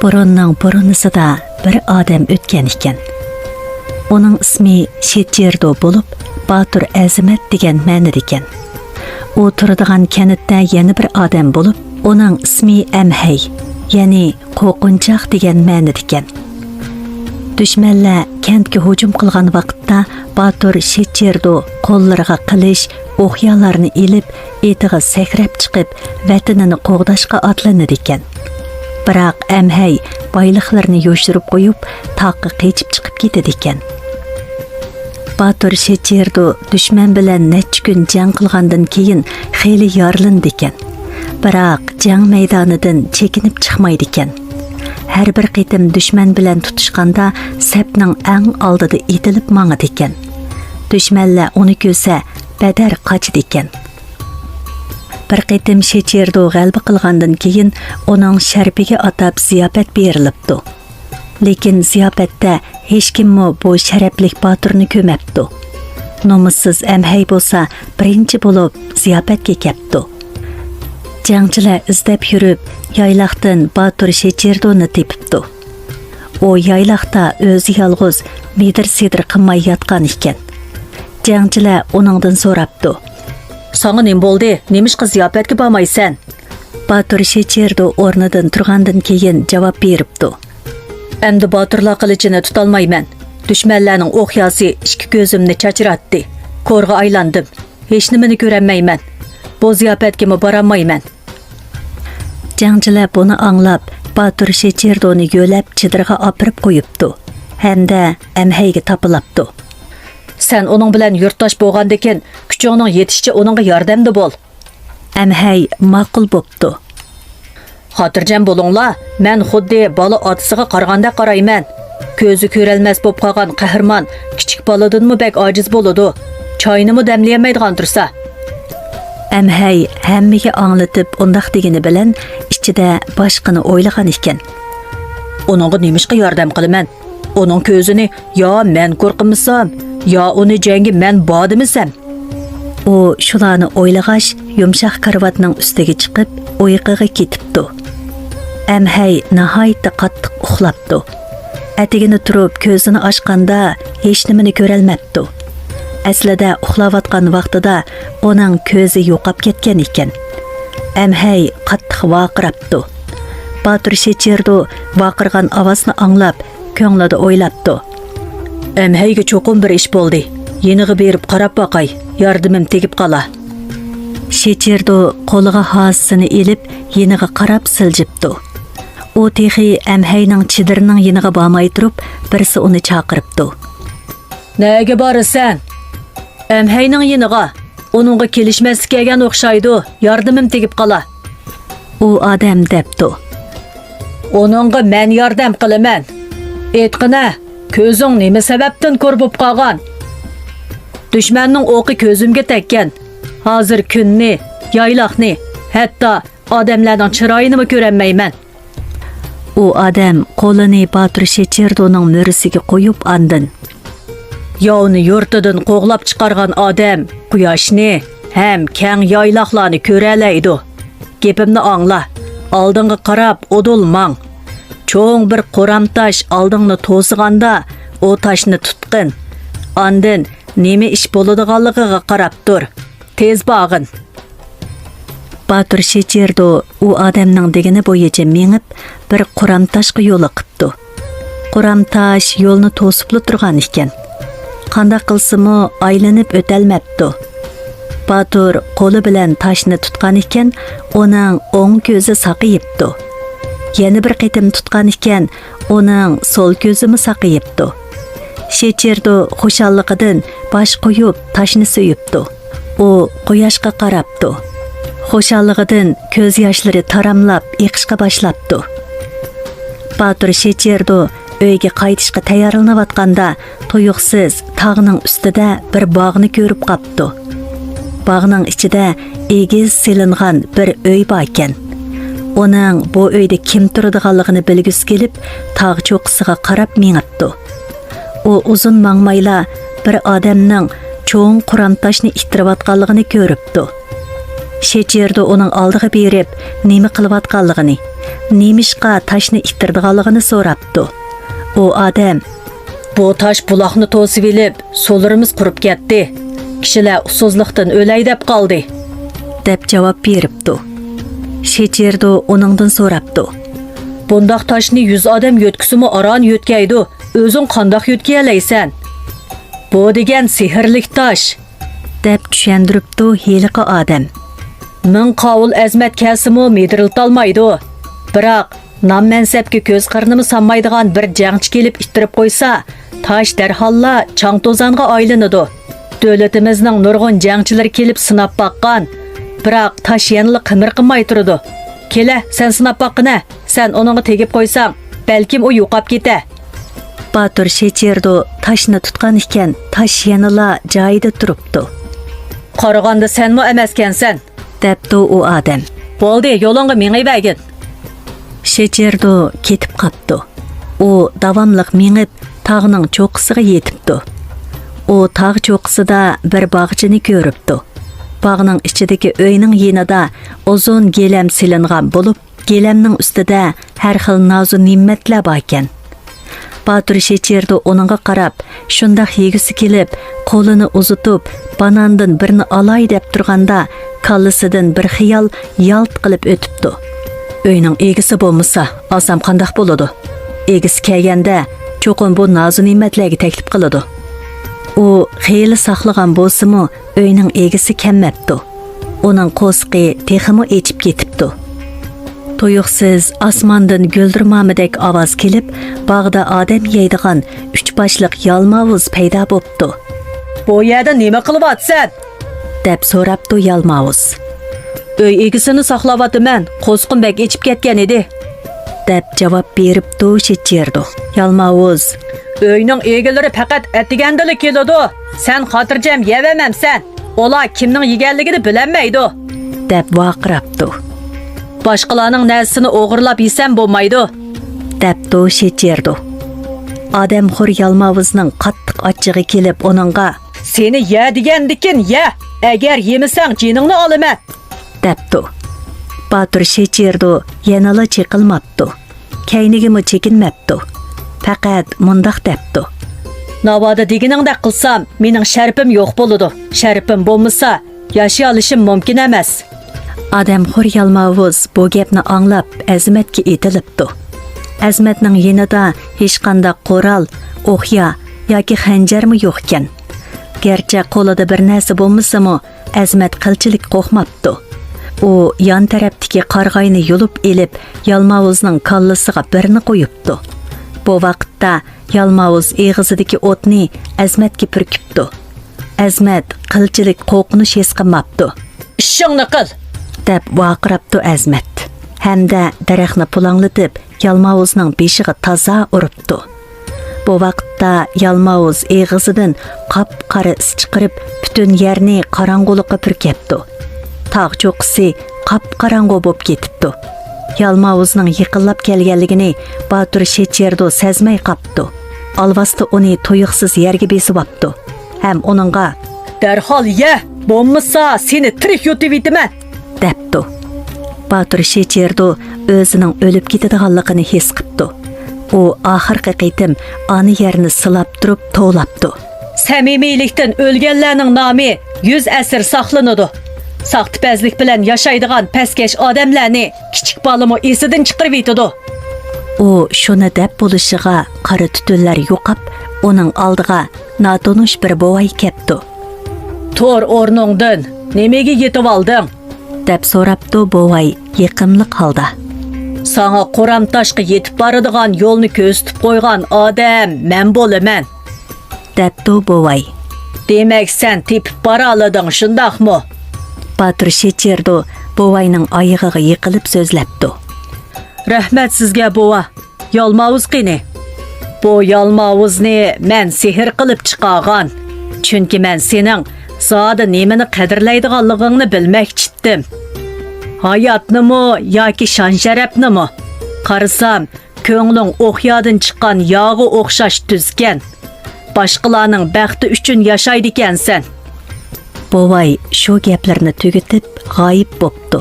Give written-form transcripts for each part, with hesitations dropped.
Burunning burunusida bir odam o'tgan ekan. Uning ismi Shecherdo bo'lib, Batur Azimat degan ma'noda ekan. U turadigan kanatda yana bir odam bo'lib, uning ismi Amhay, ya'ni qo'rqinchoq degan ma'noda ekan. Düşmanlar kentga hujum qilgan vaqtda Batur Shecherdo qo'llariga qilish, o'qyalarni ilib, etiga sakrab chiqib, vatanini qo'g'dashga otlanadi ekan. Biroq Amhay boyliqlarni yo'shirib qo'yib, taqqa qechib chiqib ketadi ekan. Batur Shecherdo dushman bilan necha kun jang qilgandan keyin xeyli yorilindi ekan. Biroq jang maydonidan chekinib chiqmaydi ekan. Har bir qitim dushman bilan tutishganda sapning eng oldida etilib mangadi ekan. Dushmanlar uni ko'rsa badar qochdi ekan. Bir qitim Shecherdo g'alaba qilgandan keyin uning sharpiga atab ziyofat berilibdi. Lekin ziyofatda hech kim bu sharaflik Baturni ko'mabdi. Nomussiz Amhay bo'lsa birinchi bo'lib ziyofatga kelibdi. Jangchilar izlab yurib, yayloqdan Batur Shecherdoni tepibdi. U yayloqda o'zi yolg'iz medir-sedir qilmay yotgan ekan. Jangchilar uningdan so'rabdi: "Sana nima bo'ldi? Nemishqa ziyofatga bormaysan?" Batur Shecherdo o'rnidan turgandan keyin javob beribdi: "Endi Baturlar qilichini tutolmayman. Dushmanlarning o'qyasi ikki ko'zimni chachiratdi. Ko'rga aylandim. Hech nimani ko'rolmayman. Bu ziyofatga borolmayman." Jangchilar buni anglab, Batur Shecherdoni yo'lab chidirga opirib qo'yibdi. Hamda Amhayga tapilibdi. "Sen uning bilan yurtdosh bo'lgandekin, kuchingning yetishicha uningga yordamda bo'l." Amhay ma'qul bo'pti. "Xotirjam bo'linglar, men xuddi bola otasiga qaraganda qarayman. Ko'zi ko'rolmas bo'lib qolgan qahramon kichik boladanmi bak ojiz bo'ladi. Choynimi damlayolmaydigan tursa." Amhay hammaga anglatib undaq degani bilan ichida boshqani o'ylagan ekan. "Uningga nemishqa yordam qilaman? Uning ko'zini yo men qo'rqimsam, yo uni jangi men bodimisam?" U shularni o'ylag'ach, yumshoq karvatning ustiga chiqib, uyquga ketibdi. Amhay nihoyatda qattiq uxlabdi. Atigini turib ko'zini ochganda hech nimani ko'rolmabdi. Aslida uxlayotgan vaqtida uning ko'zi yo'qab ketgan ekan. Amhay qattiq vaqirabdi. Batur Shecherdo vaqirgan ovozni anglab, ko'nglida o'ylabdi: "Amhayga cho'qim bir ish bo'ldi. Yeniga berib qarab boqay, yordamim tegib qola." Shecherdo qo'liga hosini elib, yeniga qarab siljibdi. U texi Amhayning chidirining yeniga bormay turib, birisi uni chaqiribdi. "Nega borasan?" "Amhayning yeniga. Uningga kelishmas kelgan o'xshaydi. Yordamim tegib qola." U odam debdi: "Uningga men yordam qilaman. Aytqina, ko'zing nima sababdan ko'r bo'lib qolgan?" "Dushmanning o'qi ko'zimga tekkan. Hozir kunni, yayloqni, hatto odamlarning chiroyini ko'rolmayman." U odam qo'lini Batur Shecherdoning mo'risiga qo'yib andin: "Yovni yurtidan qo'g'lab chiqargan odam quyoshni ham keng yayloqlarni ko'ralaydi. Gapimni angla. Oldinga qarab o'dulmang. Cho'ng bir qo'ram tosh oldingni to'sig'anda, o toshni tutqin. Andin nima ish bo'ladiganligiga qarab tur. Tez bog'in." Batur Shecherdo u odamning degani bo'yicha mengib, bir qo'ram toshga yo'l qilibdi. Qo'ram tosh yo'lni to'sib turgan ekan. Qanday qilsimi aylanib o'talmabdi. Batur qo'li bilan toshni tutgan ekan, uning o'ng ko'zi saqiyibdi. Yana bir qitim tutgan ekan, uning so'l ko'zimi saqiyibdi. Shecherdo xushalligidan bosh qo'yib toshni suyibdi. U quyoshga qarabdi. Xushalligidan ko'z yoshlari taramlab eqishga boshlabdi. Batur Shecherdo uyga qaytishga tayyorlanayotganda tuyuqsiz tog'ning ustida bir bog'ni ko'rib qopdi. Bog'ning ichida egiz silingan bir uy bor ekan. Uning bu uyda kim turadiganligini bilgisi kelib, tog' cho'qqisiga qarab mengibdi. U uzun mangmayla bir odamning cho'ng quram toshni ittirayotganligini ko'ribdi. Shecherdo uning oldiga berib, nima qilayotganligini, nemishqa tashni ittirdiganligini so'rabdi. U odam: "Bu tash buloqni to'sib elib, so'larimiz qurib ketdi. Kishilar usuzlikdan o'lay deb qoldi", deb javob beribdi. Shecherdo uningdan so'rabdi: "Bundaq tashni 100 odam yo'tkisimi aran yo'tkaydi, o'zing qandoq yo'tkayalaysan?" "Bu degan sehrlik tash", deb tushundiribdi heliqi odam. "Ming qovul azmat kasimi medriltolmaydi. Biroq nam mansabga ko'z qarnimi sanmaydigan bir jangchi kelib ittirib qo'ysa, tash darholla chang to'zonga aylanadi. Davlatimizning nurg'un jangchilari kelib sinab baqqan, biroq tash yanili qimir qilmay turadi. Kela, sen sinab baqqina, sen onunga tegib qo'ysang, balkim u yo'qab keta." Batur Shecherdo tashni tutgan ekan, tash yanila joyida turibdi. "Qaraganda senmi emaskansan", debdi u odam. "Bo'ldi, yo'lingga mengayvergin." Shecherdo ketib qapti. U davomliq mengib tog'ning cho'qqisiga yetibdi. U tog' cho'qqisida bir bog'chini ko'ribdi. Bog'ning ichidagi uyning yenida uzun gelam silingan bo'lib, gelamning ustida har xil nozu ne'matlar bor ekan. Batur Shecherdo uningga qarab, shundoq yegisi kelib, qo'lini uzitib, banandan birini olay deb turganda, kallasidan bir xiyol yalt qilib o'tibdi. Uyning egisi bo'lmasa, olsam qandoq bo'ladi? Egisi kelganda, cho'qin bu nozu ne'matlarga taklif qiladi. U xeyli saqlagan bo'lsa-mu, uyning egisi kelmabdi. Uning qo'sqi teximi echib ketibdi. Tuyuqsiz osmondan guldirmamidek ovoz kelib, bog'da odam yeydigan 3 boshliq yalmavuz paydo bo'pti. "Bu yerda nima qilyapsan?" deb so'rabdi yalmavuz. "Uy egisini saqlayapman, qo'sqim bak echib ketgan edi", deb javob beribdi Shecherdo. Yalmavuz: "Uyning egilari faqat atigandili keladi. Sen xotirjam yevamamsan. Ular kimning yeganligini bilmaydi", deb vaqirabdi. "Boshqalarning narsasini o'g'irlab yesam bo'lmaydi", debdi Shecherdo. Odamxo'r Yalmavuzning qattiq achchig'i kelib uningga: "Seni ye degandikin ye, agar yemasang jiningni olaman", debdi. Batur Shecherdo yanala cheqilmabdi. Kaynigimi chekinmabdi. Faqat mundaq debdi: "Navoda deginingda qilsam, mening sharpim yo'q bo'ladi. Sharpim bo'lmasa, yashay olishim mumkin emas." Odamxo'r Yalmavuz bu gapni anglab, Azmatga etilibdi. Azmatning yenida hech qanday qo'ral, o'qya yoki xanjarmi yo'q ekan. Gerçi qo'lida bir narsa bo'lmasa-mu, Azmat qilchilik qo'rqmabdi. U yon tarafdagi qarg'ayni yulib elib, Yalmavuzning kallasiga birini qo'yibdi. Bu vaqtda Yalmavuz eg'izidagi o'tni Azmatga purkibdi. Azmat qilchilik qo'rqinish his qilmabdi. "Ishingni qil", deb vaqirabdi Azmat. Hamda daraxtni pulanglatib, Yalmavuzning beshiga toza uribdi. Bu vaqtda Yalmavuz eg'izidan qop-qora is chiqarib, butun yerni qorong'ulikqa purkabdi. Tog' cho'qqisi qop-qorong'u bo'lib ketibdi. Yalmavuzning yiqilib kelganligini Batur Shecherdo sezmay qapti. Alvasti uni tuyuqsiz yerga besib apti. Ham uningga: "Darhol ye, bo'lmasa seni tirik yutib etaman", debdi. Batur Shecherdo o'zining o'lib ketadiganligini his qildi. U oxirgi qitim ani yerni silab turib to'labdi. "Samimiylikdan o'lganlarning nomi 100 asr saqlanadi. Saqtipazlik bilan yashaydigan pastkash odamlarni kichik bolami esidan chiqarib yetadi." U shuni deb bo'lishiga qora tutunlar yo'qab, uning oldiga notonish bir bovay keldi. "To'r o'rningdan nimaga yetib olding?" deb so'rabdi bovay yiqimliq holda. "Sana Qoram toshga yetib boradigan yo'lni ko'rsatib qo'ygan odam men bo'laman", debdi bovay. "Demak, sen tepib bora olading, shundaqmi?" Batur Shecherdo bovayning oyog'iga yiqilib so'zlabdi. "Rahmat sizga bova. Yalmavuz qani? Bu Yalmavuzni men sehr qilib chiqargan. Chunki men sening zodi nimani qadrlaydiganligingni bilmoqchidim. Hayotnimi yoki shon-sharafnimi? Qarasam, ko'ngling o'qyadan chiqqan yog'i o'xshash tuzgan. Boshqalarning baxti uchun yashaydi ekansan." Bovay shu gaplarni tugatib g'oyib bo'pti.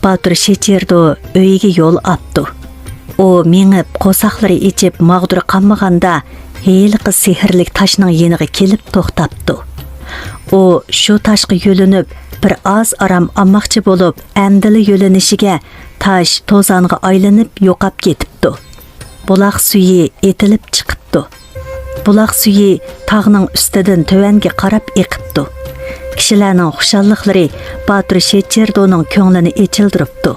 Batur Şeçerdo öyiga yo'l apdı. O mengib qo'saqlari ichib mag'dur qanmaganda heliqi sehrlik tashning yeniga kelib to'xtabdi. O shu tashqa yo'linib bir oz aram olmoqchi bo'lib, amdili yo'linishiga tash to'zonga aylanib yo'qab ketibdi. Buloq suyi etilib chiqibdi. Buloq suyi tog'ning ustidan tövanga qarab eqibdi. Kishilarning xushalliqlari Batur Şeçerdoning ko'nglini echildiribdi.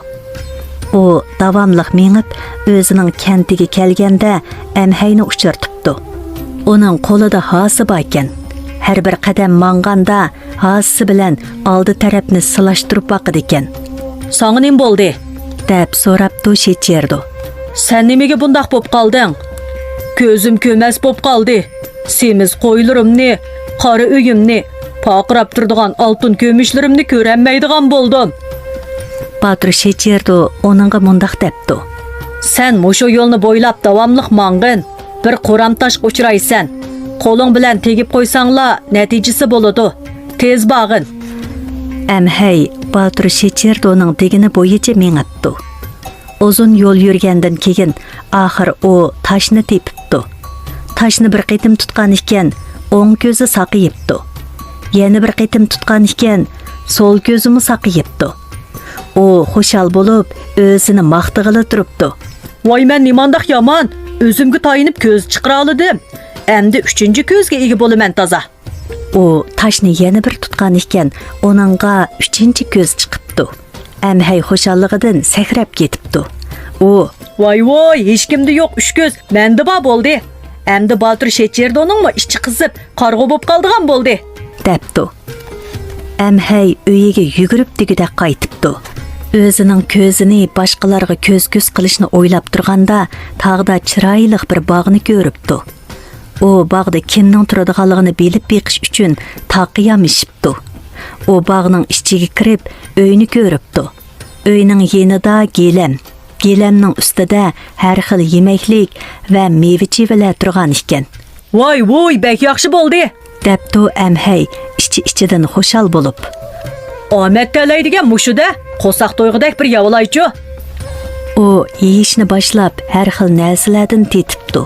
O davamlıq mengib o'zining kentiga kelganda amhayni uchirtibdi. Uning qo'lida hasi bor ekan. Har bir qadam manganda hasi bilan oldi tarafni silashtirib baqid ekan. "Sanga nim bo'ldi?" deb so'rabdi Şeçerdo. "Sen nimaga bundaq bo'lib qolding?" "Ko'zim ko'mas bo'lib qoldi. Semiz qo'ylarimni, qora uyimni, paqirab turadigan oltin ko'mishlarimni ko'rolmaydigan bo'ldim." Batur Şeçerdo onunğa mundaq debdi. "Sen mushu yo'lni bo'ylab davomliq mang'in. Bir qo'ram tosh uchraysan. Qo'ling bilan tegib qo'ysangla natijasi bo'ladi. Tez bag'in." Amhay Batur Şeçerdoning degini bo'yicha mengibdi. Uzun yo'l yurgandan keyin oxir o tashni tepibdi. Tashni bir qitim tutgan ekan, o'ng ko'zi saqiyibdi. Yana bir qitim tutgan ekan, so'l ko'zimi saqiyibdi. O xushal bo'lib, o'zini maqtig'ili turibdi. "Voy, men nimandaq yomon, o'zimga tayinib ko'z chiqara oldim. Endi 3-chi ko'zga ega bo'laman toza." O tashni yana bir tutgan ekan, onunğa 3-chi ko'z chiqibdi. Amhay xushalligidan sakrab ketibdi. O "Voy, hech kimda yo'q 3 ko'z, menda bor bo'ldi. Endi Batur Şeçerdoningmi ichi qizib, qarg'u bo'lib qoldigan bo'ldi." debdi. Amhay uyiga yugurib degida qaytibdi. O'zining ko'zini boshqalarga ko'z qilishni o'ylab turganda tog'da chiroyli bir bog'ni ko'ribdi. O bog'da kimning turadiganligini bilib beqish uchun taqiyamishibdi. O bog'ning ichiga kirib uyni ko'ribdi. Uyning yenida gelam. Gelamning ustida har xil yemaklik va meva-chevalar turgan ekan. "Voy, bek yaxshi bo'ldi." debdi Amhay ichidan xushal bo'lib. "Omad talaydigan mushuda, qo'saq to'yg'idak bir yavolaychi." O yeyishni boshlab har xil narsalardan tetibdi.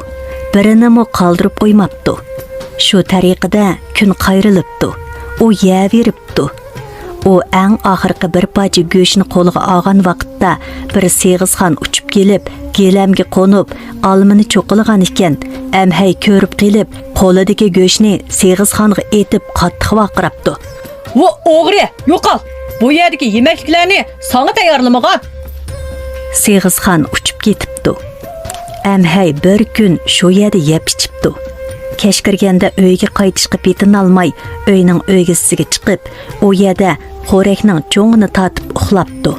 Birini mo qoldirib qo'ymabdi. Shu tariqada kun qayrilibdi. O yeyaveribdi. O eng oxirgi bir parcha go'shtni qo'liga olgan vaqtda bir Seg'izxon uchib kelib, gelamga qo'nib, olmini cho'qilgan ekan. Amhay ko'rib qilib, qo'lidagi go'shtni Seg'izxonga etib qattiq vaqirabdi. "Vo, o'g'ri, yo'qol. Bu yerdagi yemekliklarni sana tayyorlamagan." Seg'izxon uchib ketibdi. Amhay bir kun shu yerda yeb ichibdi. Kech kirganda uyga qaytishga petinolmay, uyning o'ygisiga chiqib, u yerda xo'rakning cho'ngini tatib uxlabdi.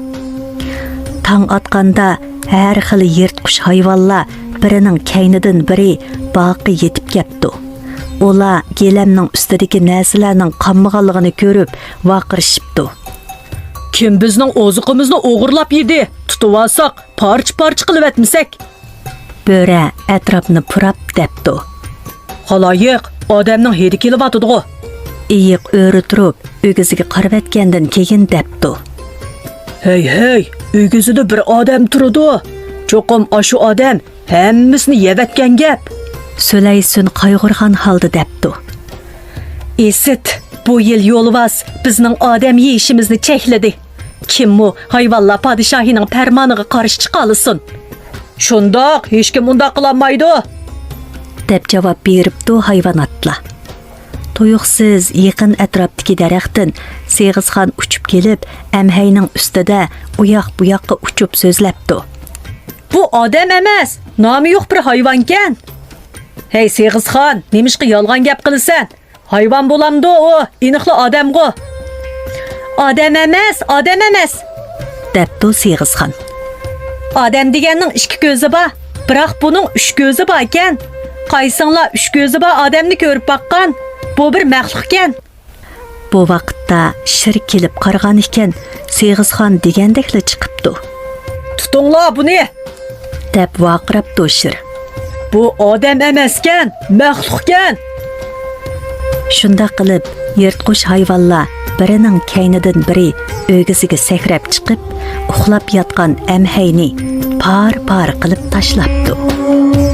Tong otganda har xil yirtqush hayvonlar birining kaynidan biri boqqa yetib kelibdi. Ular gelamning ustidagi narsalarning qanmaganligini ko'rib, vaqirishibdi. "Kim bizning oziqimizni o'g'irlab yedi? Tutib olsak, parcha qilib etmasak?" Bo'ra atrofni purab debdi. "Xaloyiq, odamning hidi kelyotdi-ku." Iyiq o'ri turib, o'giziga qarab etgandan keyin debdi. Hey, uygizida bir odam turadi. Cho'qim shu odam hammasini yevatgan gap." Sölaysun qayg'urgan holda debdi. "Esit, bu yil yo'lvas bizning odam yeyishimizni chekladi. Kimmi hayvonlar podshohining farmoniga qarshi chiqalisin? Shundoq hech kim unda qilolmaydi." deb javob beribdi hayvonotlar. Tuyuqsiz yaqin atrofdagi daraxtdan Seg'izxon uchib kelib, Amhayning ustida uyoq bu yoqqa uchib so'zlabdi. "Bu odam emas, nomi yo'q bir hayvonkan." "Hey Seg'izxon, nemishqa yolg'on gap qilasan? Hayvon bo'lamdi u, iniqli odamg'u." "Odam emas," debdi Seg'izxon. "Odam deganning 2 ko'zi bor, biroq buning 3 ko'zi bor ekan. Qaysinglar 3 ko'zi bor odamni ko'rib baqqan? Bu bir maxluqkan." Bu vaqtda shir kelib qaragan ekan, Seg'izxon degandekli chiqibdi. "Tutinglar buni!" deb vaqirabdi shir. "Bu odam emaskan, maxluqkan." Shunda qilib, yirtqush hayvonlar birining kaynidan biri o'g'isiga sakrab chiqib, uxlab yotgan amhayni par qilib tashlabdi.